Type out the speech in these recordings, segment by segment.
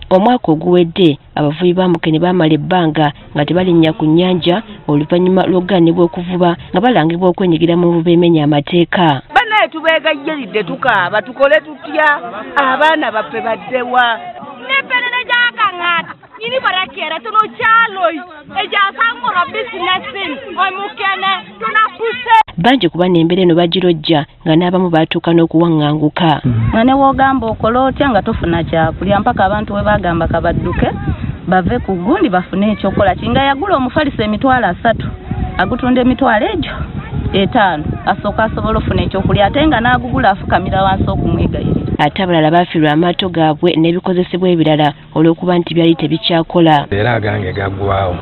Omwaka oguwedde abavubi ba Mukene bamala ebbanga nga tebalinnya ku nnyanja oluvannyuma lw'okugaanibwa okuvuba nga balangibwa okwenyigira mu buvubi emenya amateeka. Bannaye tubeegayyiridde tukaaba tukole tutya abaana baffe baddewa n'emperere gy'akaŋŋaata nyini barakyera tuno kyaloyi egyasangura bizinesi Omukene tunakuse. Bangi ku bano embeera eno bagirojja nga n'abamu baatuuka n'okuwaŋŋanguka. Nga ne w'ogamba okola otya nga tofuna kyakulya mpaka abantu we bagamba kabadduke bave ku gundi bafune ekyokola kinga yagula omufaliso emitwalo 3 agutunda emitwalo egyo 5 asooka asobola ofuna ekyokulya ate nga n'agugula afukamira wansi okumwegayirira. Ate abalala baafiirwa amaato gaabwe n'ebikozesebwa ebirala olw'okuba nti byali tebikyakola. Era agange gaggwawo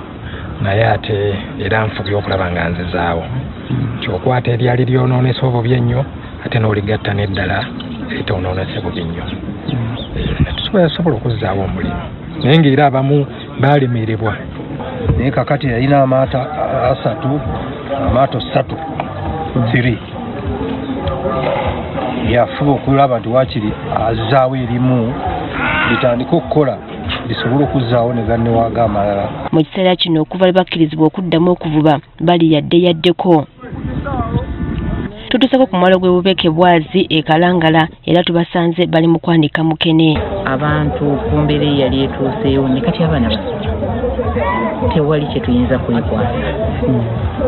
naye ate era nfubye okulaba nga nzizaawo. Kyokwata eryali lyonoonesa obubi ennyo ate n'oligatta n'eddala eritonoonese bubi nnyo. Tusobola okuzzaawo omulimu naye ng'era abamu baalemererwa. Naye kakati yalina amaato 3 yafuba okulaba nti waakiri azzaawo erimu litandika okukola lisobola okuzzaawo ne gannewaga amalala. Mu kiseera kino okuva lwe bakkirizibwa okuddamu okuvuba bali yaddeko. Tutuuseko ku mwalo gw'e Bwazi e Kalangala era tubasanze bali mu kwanika Mukene. Abantu ku mbeera eyali etuuseewo ne kati abaana basoma tewali kye tuyinza kwekwasa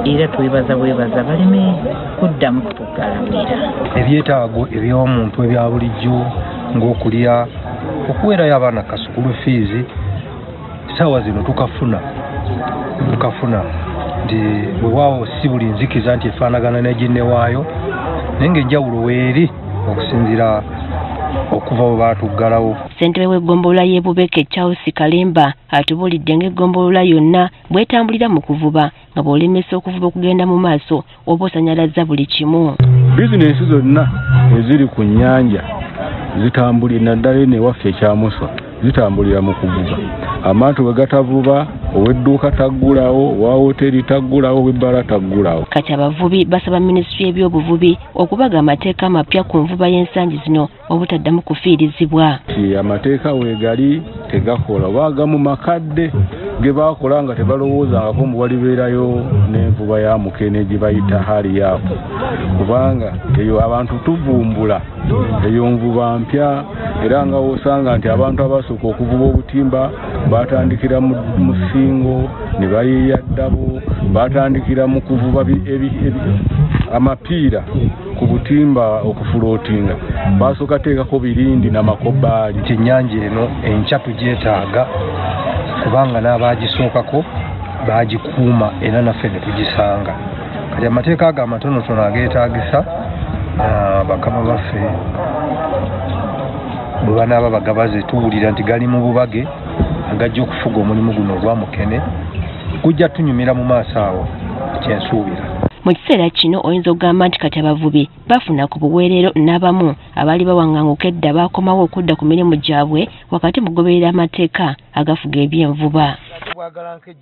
era twebaza baleme kuddamu kutugalamira. Ebyetaago eby'omuntu ebya bulijjo ng'okulya okuweerayo abaana kasukulu fees ssaawa zino tukafuna nti bwewaawo si buli nzikiza nti efaanagana n'eginnewaayo naye ng'enjawulo weeri okusinziira okuva bwe baatuggalawo. Ssentebe w'eggombolola y'e Bubeke Charles Kalemba atubuulidde ng'eggombolola yonna bw'etambulira mu kuvuba nga bw'olemesa okuvuba okugenda mu maaso oba osanyalaza buli kimu. Bizinensi zonna eziri ku nnyanja zitambulira naddala eno ewaffe ekyamuswa zitambulira mu kuvuba. Amaato bwe gatavuba ow'edduuka taggulawo, owa hoteri taggulawo, ow'ebbala taggulawo. Kati abavubi basaba minisitule y'ebyobuvubi okubaga amateeka amapya ku nvuba y'ensangi zino obutaddamu kufiirizibwa. Amateeka weegali tegakola oba agamu makadde ge baakola nga tebalowoozangako mu walibeerayo n'envuba ya Mukene gye bayita hali yaafu kubanga eyo abantu tuvumbula eyo nvuba mpya era nga osanga nti abantu abasooka okuvuba obutimba batandikira mu Singo ne bayiiya ddabo batandikira mu kuvuba amapiira ku butimba okufulootinga basooka teekako birindi n'amakobaali. Ennyanja eno enkya tugyetaaga kubanga n'abaagisookako baagikuuma era naffe ne tugisanga. Kati amateeka ago amatonotono ageetaagisa bakama baffe bwe banaaba bagabaze tuwulira nti gali mu bubage agajja okufuga omulimu guno ogwa Mukene gujja tunyumira mu maaso awo kyensuubira. Mu kiseera kino oyinza okugamba nti kati abavubi bafuna ku buweerero n'abamu abaali bawaŋŋanguka edda baakomawo okudda ku mirimu gyabwe wakati mu kugoberera amateeka agafuga eby'envuba.